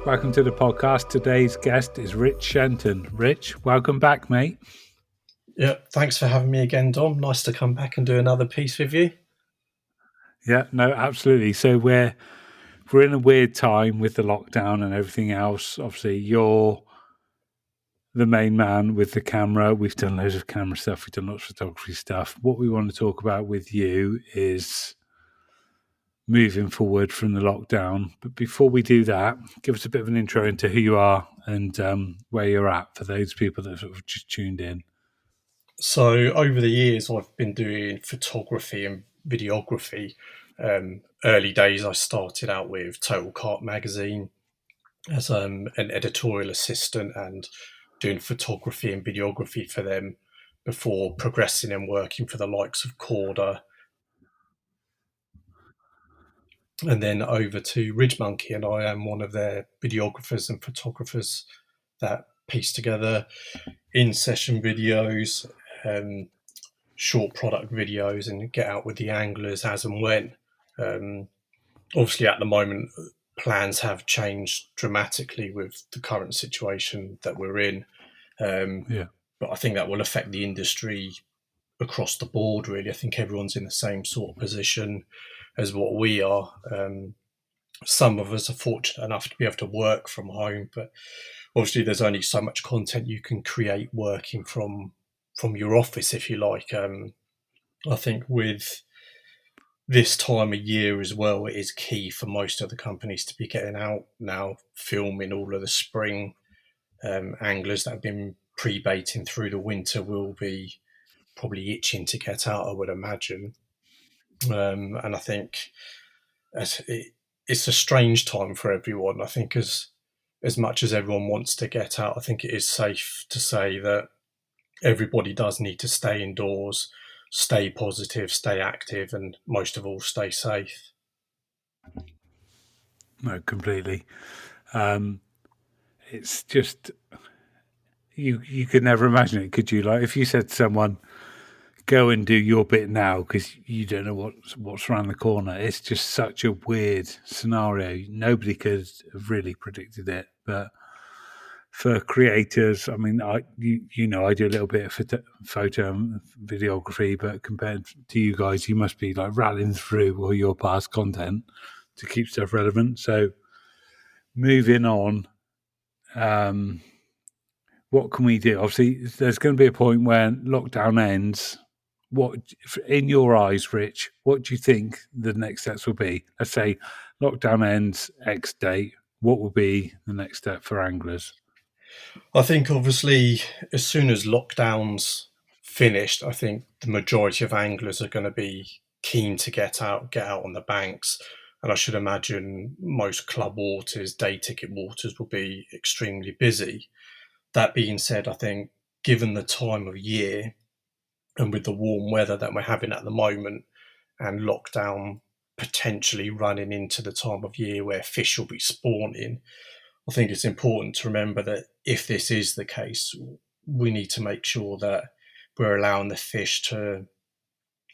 Welcome to the podcast. Today's guest is Rich Shenton. Rich, welcome back, mate. Yeah, thanks for having me again, Dom. Nice to come back and do another piece with you. Yeah, no, absolutely. So we're in a weird time with the lockdown and everything else. Obviously, you're the main man with the camera. We've done loads of camera stuff. We've done lots of photography stuff. What we want to talk about with you is moving forward from the lockdown. But before we do that, give us a bit of an intro into who you are and where you're at for those people that have sort of just tuned in. So, over the years, I've been doing photography and videography. Early days, I started out with Total Cart magazine as an editorial assistant and doing photography and videography for them before progressing and working for the likes of Corda, and then over to Ridge Monkey, and I am one of their videographers and photographers that piece together in-session videos, short product videos, and get out with the anglers as and when. Obviously, at the moment, plans have changed dramatically with the current situation that we're in. But I think that will affect the industry across the board, really. I think everyone's in the same sort of position as what we are. Some of us are fortunate enough to be able to work from home, but obviously there's only so much content you can create working from your office, if you like. I think with this time of year as well, it is key for most of the companies to be getting out now, filming all of the spring. Anglers that have been pre-baiting through the winter will be probably itching to get out, I would imagine. And I think it's a strange time for everyone. I think as much as everyone wants to get out, I think it is safe to say that everybody does need to stay indoors, stay positive, stay active, and most of all, stay safe. No, completely. It's just you could never imagine it, could you? Like if you said to someone, "Go and do your bit now," because you don't know what's around the corner. It's just such a weird scenario. Nobody could have really predicted it, but for creators, I mean, I do a little bit of photo and videography, but compared to you guys, you must be like rattling through all your past content to keep stuff relevant. So moving on, what can we do? Obviously, there's going to be a point when lockdown ends. What, in your eyes, Rich, what do you think the next steps will be? Let's say lockdown ends X date. What will be the next step for anglers? I think obviously as soon as lockdown's finished, I think the majority of anglers are going to be keen to get out on the banks. And I should imagine most club waters, day ticket waters will be extremely busy. That being said, I think given the time of year and with the warm weather that we're having at the moment and lockdown potentially running into the time of year where fish will be spawning, I think it's important to remember that if this is the case, we need to make sure that we're allowing the fish to,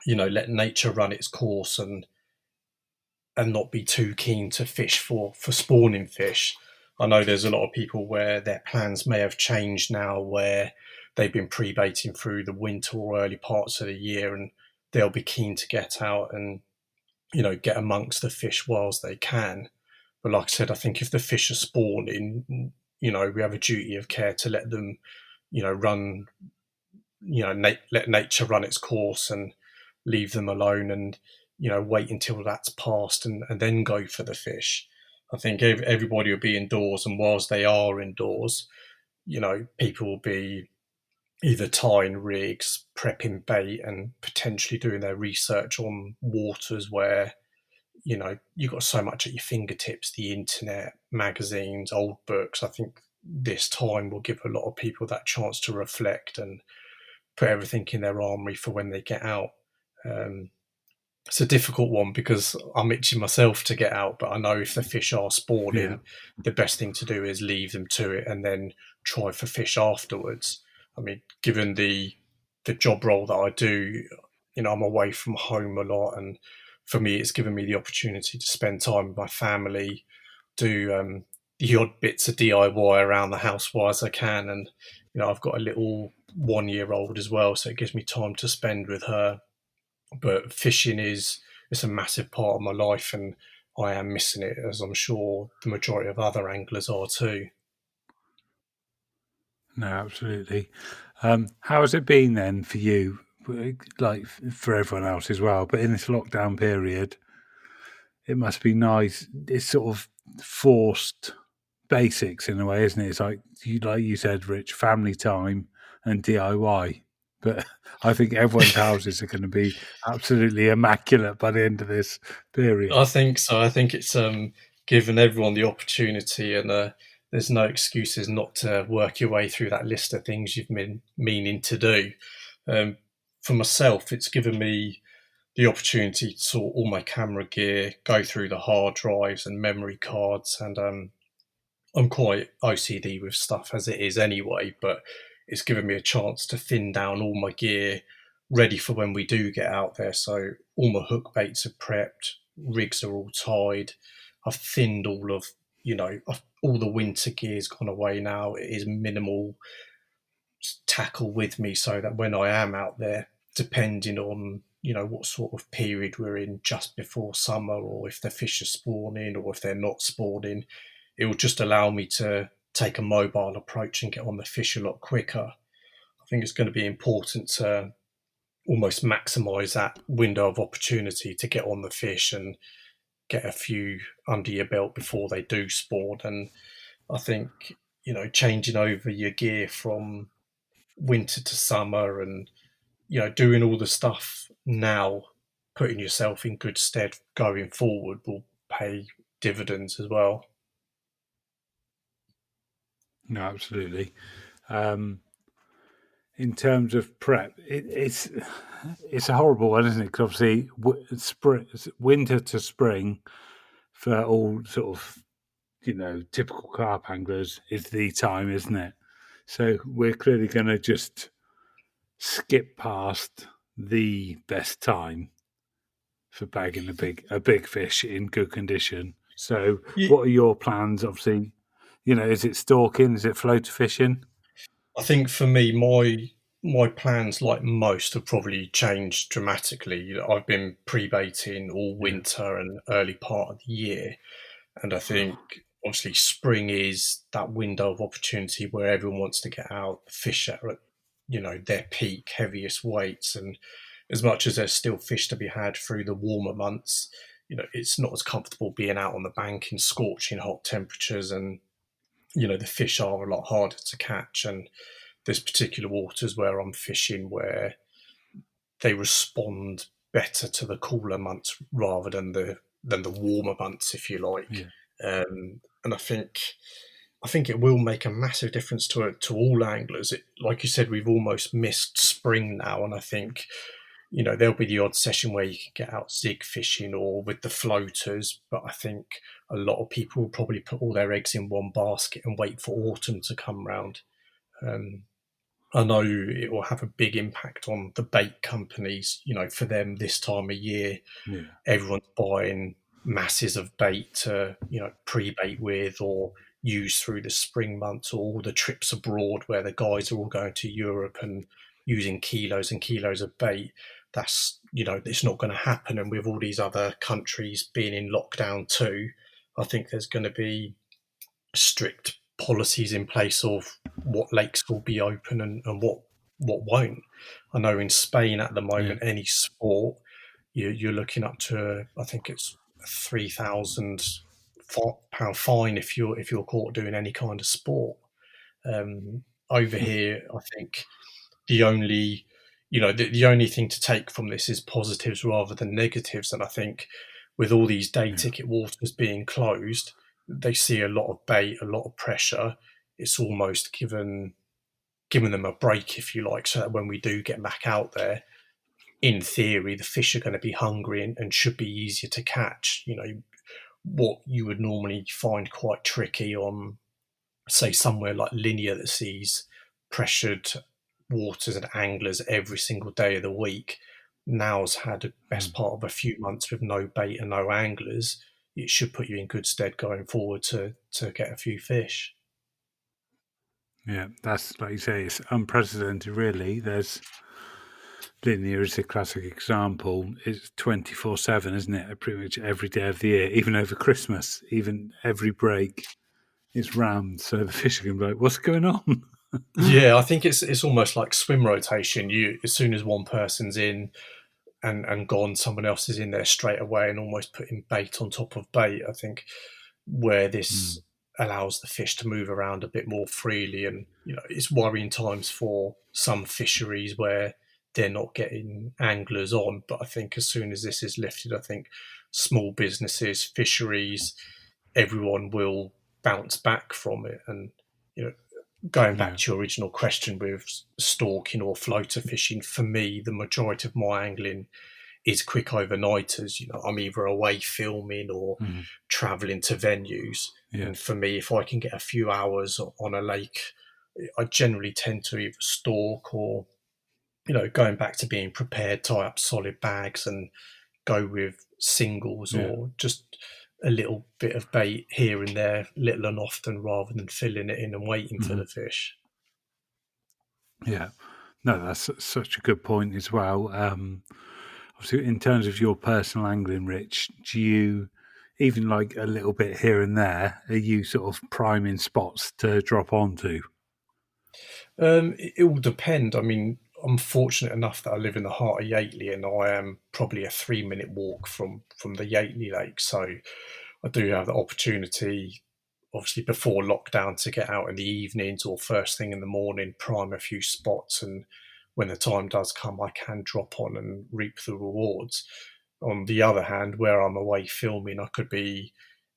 let nature run its course and not be too keen to fish for spawning fish. I know there's a lot of people where their plans may have changed now, where they've been pre-baiting through the winter or early parts of the year, and they'll be keen to get out and get amongst the fish whilst they can. But like I said, I think if the fish are spawning, we have a duty of care to let them, run, let nature run its course and leave them alone and, wait until that's passed and then go for the fish. I think everybody will be indoors, and whilst they are indoors, people will be either tying rigs, prepping bait, and potentially doing their research on waters where you've got so much at your fingertips, the internet, magazines, old books. I think this time will give a lot of people that chance to reflect and put everything in their armory for when they get out. It's a difficult one because I'm itching myself to get out, but I know if the fish are spawning, the best thing to do is leave them to it and then try for fish afterwards. I mean, given the job role that I do, I'm away from home a lot, and for me, it's given me the opportunity to spend time with my family, do the odd bits of DIY around the house while as I can. And I've got a little 1 year old as well, so it gives me time to spend with her. But fishing is it's a massive part of my life, and I am missing it, as I'm sure the majority of other anglers are too. No, absolutely. How has it been then for you, like for everyone else as well? But in this lockdown period, it must be nice. It's sort of forced basics in a way, isn't it? It's like you said, Rich, family time and DIY. But I think everyone's houses are going to be absolutely immaculate by the end of this period. I think so. I think it's given everyone the opportunity, and there's no excuses not to work your way through that list of things you've been meaning to do. Um, for myself, it's given me the opportunity to sort all my camera gear, go through the hard drives and memory cards, and I'm quite OCD with stuff as it is anyway, but it's given me a chance to thin down all my gear ready for when we do get out there. So all my hook baits are prepped, rigs are all tied. I've thinned all of, all the winter gear's gone away now. It is minimal tackle with me so that when I am out there, depending on what sort of period we're in just before summer, or if the fish are spawning or if they're not spawning, it will just allow me to take a mobile approach and get on the fish a lot quicker. I think it's going to be important to almost maximize that window of opportunity to get on the fish and get a few under your belt before they do spawn. And I think changing over your gear from winter to summer, and doing all the stuff now, putting yourself in good stead going forward, will pay dividends as well. No, absolutely. Um, in terms of prep, it's a horrible one, isn't it? Because obviously, spring, winter to spring for all sort of typical carp anglers is the time, isn't it? So we're clearly going to just skip past the best time for bagging a big fish in good condition. So, Yeah, what are your plans? Obviously, is it stalking? Is it floater fishing? I think for me, my plans, like most, have probably changed dramatically. I've been pre-baiting all Yeah, winter and early part of the year, and I think obviously spring is that window of opportunity where everyone wants to get out, fish at their peak, heaviest weights, and as much as there's still fish to be had through the warmer months, it's not as comfortable being out on the bank in scorching hot temperatures, and the fish are a lot harder to catch. And there's particular waters where I'm fishing where they respond better to the cooler months rather than the warmer months, if you like. yeah, And I think it will make a massive difference to all anglers. Like you said, we've almost missed spring now, and I think there'll be the odd session where you can get out zig fishing or with the floaters, but I think a lot of people will probably put all their eggs in one basket and wait for autumn to come round. Um, I know it will have a big impact on the bait companies. For them this time of year, yeah, everyone's buying masses of bait to pre-bait with or use through the spring months, or all the trips abroad where the guys are all going to Europe and using kilos and kilos of bait. That's it's not going to happen. And with all these other countries being in lockdown too, I think there's going to be strict policies in place of what lakes will be open and what won't. I know in Spain at the yeah. moment, any sport, you're looking up to, I think it's a £3,000 fine if you're caught doing any kind of sport. Over here, I think the only the only thing to take from this is positives rather than negatives. And I think with all these day Yeah. ticket waters being closed, they see a lot of bait, a lot of pressure. It's almost given them a break, if you like, so that when we do get back out there, in theory, the fish are going to be hungry and should be easier to catch. What you would normally find quite tricky on, say, somewhere like Linear that sees pressured waters and anglers every single day of the week, now's had the best Mm. part of a few months with no bait and no anglers. it should put you in good stead going forward to get a few fish. Yeah, that's like you say, it's unprecedented. Really, there's linear is a classic example. It's 24/7, isn't it? Pretty much every day of the year, even over Christmas, even every break is rammed. So the fish are going to be like, "What's going on?" Yeah, I think it's almost like swim rotation. You as soon as one person's in and gone, someone else is in there straight away and almost putting bait on top of bait. I think where this Mm, allows the fish to move around a bit more freely, and it's worrying times for some fisheries where they're not getting anglers on. But I think as soon as this is lifted, I think small businesses, fisheries, everyone will bounce back from it. And you know, going back yeah. to your original question with stalking or floater fishing, for me, the majority of my angling is quick overnighters. I'm either away filming or Mm, traveling to venues. yeah. And for me, if I can get a few hours on a lake, I generally tend to either stalk or, going back to being prepared, tie up solid bags and go with singles Yeah. or just a little bit of bait here and there, little and often, rather than filling it in and waiting for Hmm. the fish. Yeah. No, that's such a good point as well. Obviously, in terms of your personal angling, Rich, do you even like a little bit here and there? Are you sort of priming spots to drop onto? It will depend. I mean, I'm fortunate enough that I live in the heart of Yateley, and I am probably a 3 minute walk from the Yateley Lake. So I do have the opportunity, obviously before lockdown, to get out in the evenings or first thing in the morning, prime a few spots, and when the time does come, I can drop on and reap the rewards. On the other hand, where I'm away filming, I could be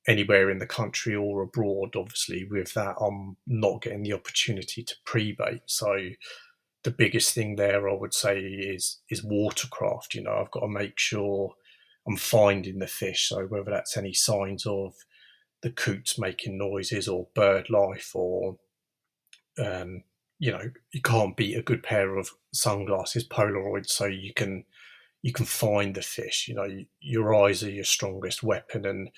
anywhere in the country or abroad. Obviously, with that, I'm not getting the opportunity to pre-bait. So the biggest thing there, I would say, is watercraft. I've got to make sure I'm finding the fish. So whether that's any signs of the coots making noises or bird life, or um, you can't beat a good pair of sunglasses, Polaroids, so you can find the fish. Your eyes are your strongest weapon, and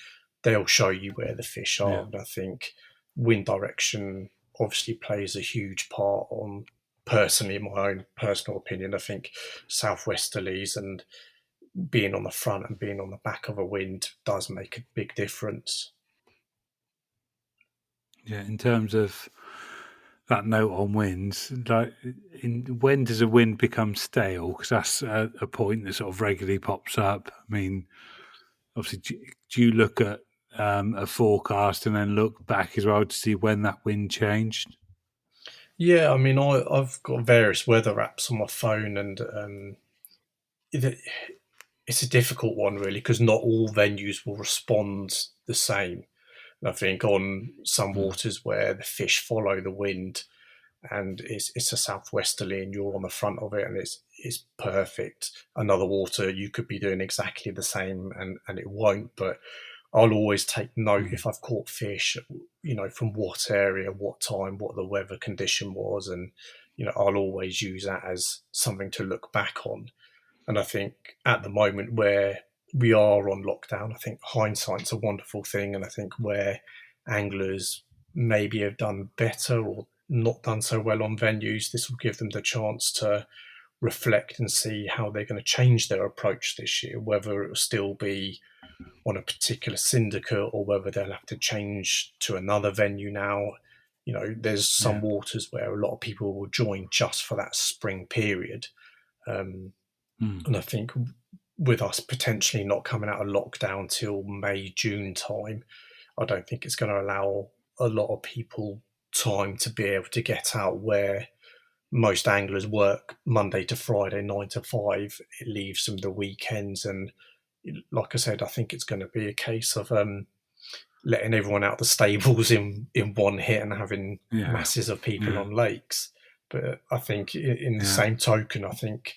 they'll show you where the fish are. Yeah. And I think wind direction obviously plays a huge part on. Personally, in my own personal opinion, I think southwesterlies and being on the front and being on the back of a wind does make a big difference. Yeah. In terms of that note on winds, like, when does a wind become stale? Because that's a point that sort of regularly pops up. I mean, obviously, do you look at a forecast and then look back as well to see when that wind changed? Yeah, I mean, I've got various weather apps on my phone, and it, it's a difficult one really because not all venues will respond the same. And I think on some Mm, waters where the fish follow the wind and it's a southwesterly and you're on the front of it and it's perfect. Another water you could be doing exactly the same and it won't. But I'll always take note mm, if I've caught fish, from what area, what time, what the weather condition was, and I'll always use that as something to look back on. And I think at the moment where we are on lockdown, I think hindsight's a wonderful thing. And I think where anglers maybe have done better or not done so well on venues, this will give them the chance to reflect and see how they're going to change their approach this year, whether it will still be on a particular syndicate or whether they'll have to change to another venue now. There's some yeah, waters where a lot of people will join just for that spring period. Um, mm, and I think with us potentially not coming out of lockdown till May, June time, I don't think it's going to allow a lot of people time to be able to get out where most anglers work Monday to Friday, 9 to 5. It leaves them the weekends. And like I said, I think it's going to be a case of letting everyone out the stables in one hit and having yeah, masses of people yeah, on lakes. But I think in the yeah, same token, I think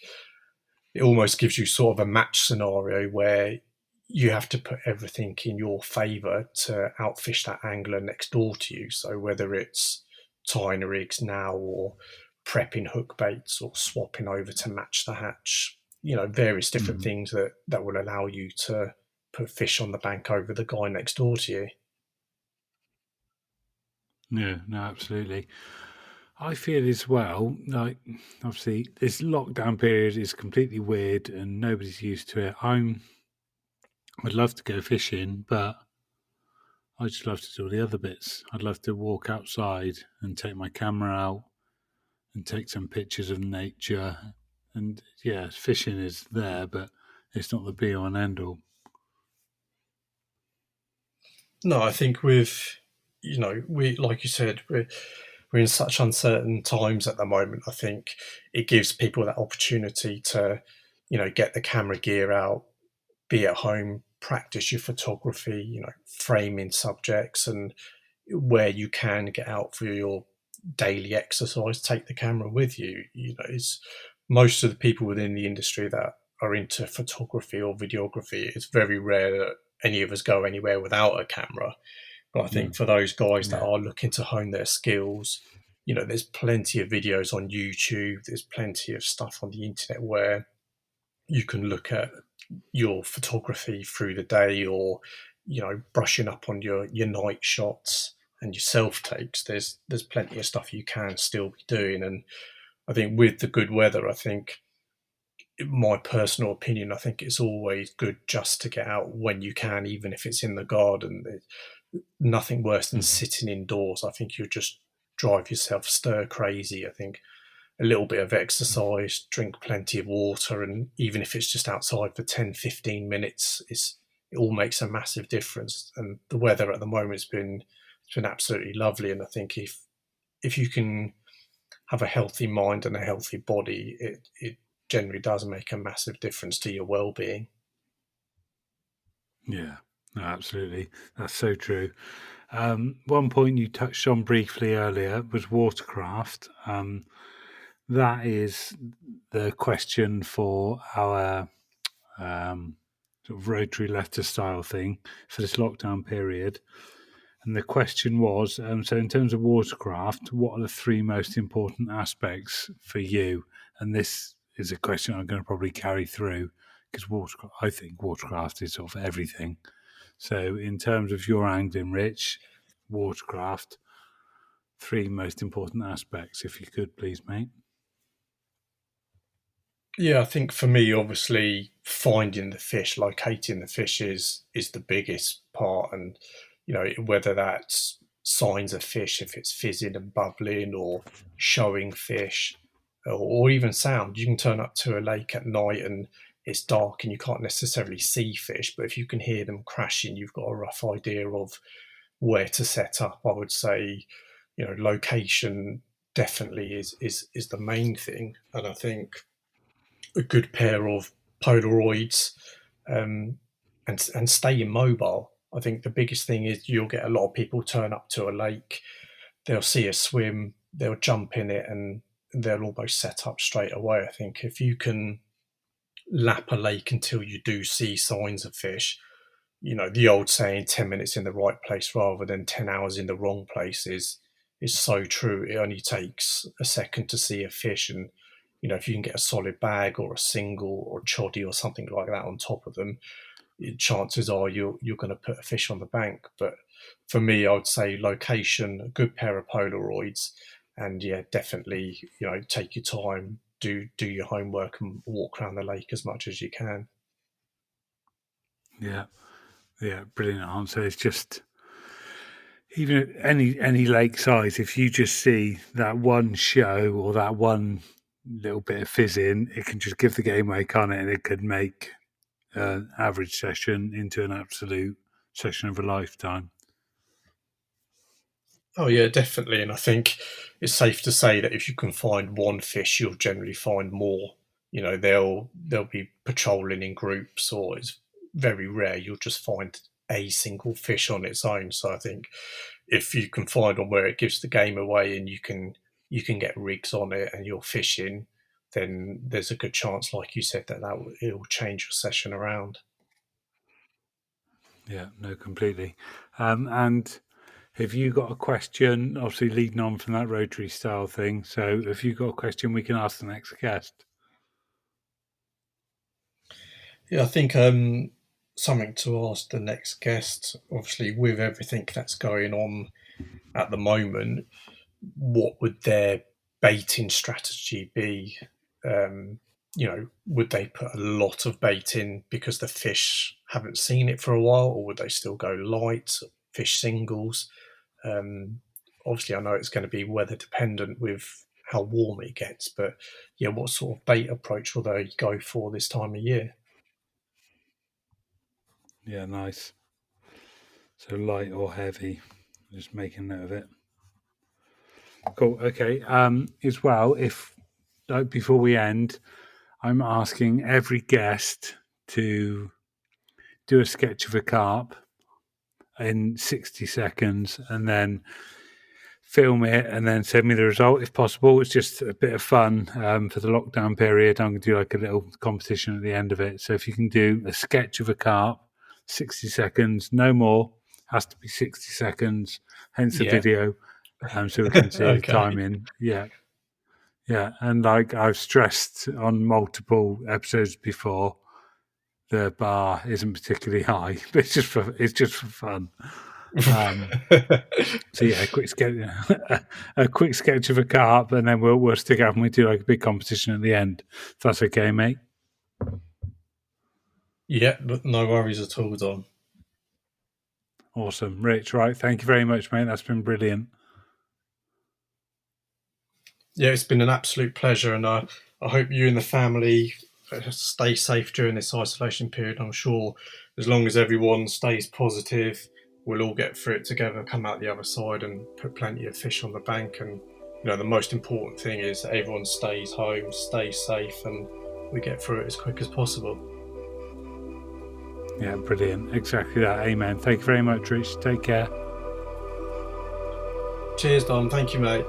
it almost gives you sort of a match scenario where you have to put everything in your favour to outfish that angler next door to you. So whether it's tying rigs now or prepping hook baits or swapping over to match the hatch, various different mm, things that will allow you to put fish on the bank over the guy next door to you. Yeah, no, absolutely. I feel as well, like obviously this lockdown period is completely weird and nobody's used to it. I'd love to go fishing, but I just love to do all the other bits. I'd love to walk outside and take my camera out and take some pictures of nature. And yeah, fishing is there, but it's not the be all and end all. No, I think with we like you said, we're in such uncertain times at the moment. I think it gives people that opportunity to, get the camera gear out, be at home, practice your photography, framing subjects, and where you can get out for your daily exercise, take the camera with you. It's most of the people within the industry that are into photography or videography. It's very rare that any of us go anywhere without a camera. But I think Mm, for those guys that yeah. are looking to hone their skills, there's plenty of videos on YouTube. There's plenty of stuff on the internet where you can look at your photography through the day, or brushing up on your night shots and your self takes. There's plenty of stuff you can still be doing. And I think with the good weather, I think, in my personal opinion, I think it's always good just to get out when you can, even if it's in the garden. There's nothing worse than Mhm. sitting indoors. I think you just drive yourself stir crazy. I think a little bit of exercise, drink plenty of water, and even if it's just outside for 10, 15 minutes, it all makes a massive difference. And the weather at the moment it's been absolutely lovely. And I think if you can have a healthy mind and a healthy body, it generally does make a massive difference to your well-being. Yeah, no, absolutely. That's so true. One point you touched on briefly earlier was watercraft. That is the question for our um, sort of rotary letter style thing for this lockdown period. And the question was so, in terms of watercraft, what are the three most important aspects for you? And this is a question I'm going to probably carry through because I think watercraft is sort of everything. So, in terms of your angling, Rich, watercraft, three most important aspects, if you could, please, mate. Yeah, I think for me, obviously, finding the fish, locating the fish is the biggest part, and whether that's signs of fish, if it's fizzing and bubbling, or showing fish, or even sound. You can turn up to a lake at night and it's dark and you can't necessarily see fish, but if you can hear them crashing, you've got a rough idea of where to set up. I would say, location definitely is the main thing, and I think a good pair of Polaroids, um, and staying mobile. I think the biggest thing is you'll get a lot of people turn up to a lake, they'll see a swim, they'll jump in it, and they'll almost set up straight away. I think if you can lap a lake until you do see signs of fish, the old saying 10 minutes in the right place rather than 10 hours in the wrong place is so true. It only takes a second to see a fish, and if you can get a solid bag or a single or a choddy or something like that on top of them, chances are you're going to put a fish on the bank. But for me, I would say location, a good pair of Polaroids, and yeah, definitely, take your time, do your homework, and walk around the lake as much as you can. Yeah, yeah, brilliant answer. It's just even at any lake size, if you just see that one show or that one little bit of fizzing, it can just give the game away, can't it? And it could make an average session into an absolute session of a lifetime. Oh yeah, definitely. And I think it's safe to say that if you can find one fish, you'll generally find more. They'll be patrolling in groups, or it's very rare you'll just find a single fish on its own. So I think if you can find one where it gives the game away and you can get rigs on it and you're fishing, then there's a good chance, like you said, it will change your session around. Yeah, no, completely. And have you got a question? Obviously, leading on from that rotary style thing. So, if you've got a question, we can ask the next guest. Yeah, I think something to ask the next guest. Obviously, with everything that's going on at the moment, what would their baiting strategy be? Would they put a lot of bait in because the fish haven't seen it for a while, or would they still go light, fish singles? Obviously, I know it's going to be weather dependent with how warm it gets, but yeah, what sort of bait approach will they go for this time of year? Yeah, nice. So light or heavy? Just making note of it. Cool. Okay. As well, if before we end, I'm asking every guest to do a sketch of a carp in 60 seconds and then film it and then send me the result if possible. It's just a bit of fun for the lockdown period. I'm going to do like a little competition at the end of it. So if you can do a sketch of a carp, 60 seconds, no more, has to be 60 seconds, hence the Yeah. video, so we can see the Okay. timing. Yeah. Yeah. And like I've stressed on multiple episodes before, the bar isn't particularly high, but it's just for fun. So yeah, a quick sketch of a carp, and then we'll stick out and we do like a big competition at the end. If that's okay, mate. Yeah, but no worries at all, Don. Awesome, Rich. Right, thank you very much, mate. That's been brilliant. Yeah, it's been an absolute pleasure, and I hope you and the family stay safe during this isolation period. I'm sure as long as everyone stays positive, we'll all get through it together, come out the other side, and put plenty of fish on the bank. And the most important thing is that everyone stays home, stays safe, and we get through it as quick as possible. Yeah, brilliant. Exactly that. Amen. Thank you very much, Rich. Take care. Cheers, Don. Thank you, mate.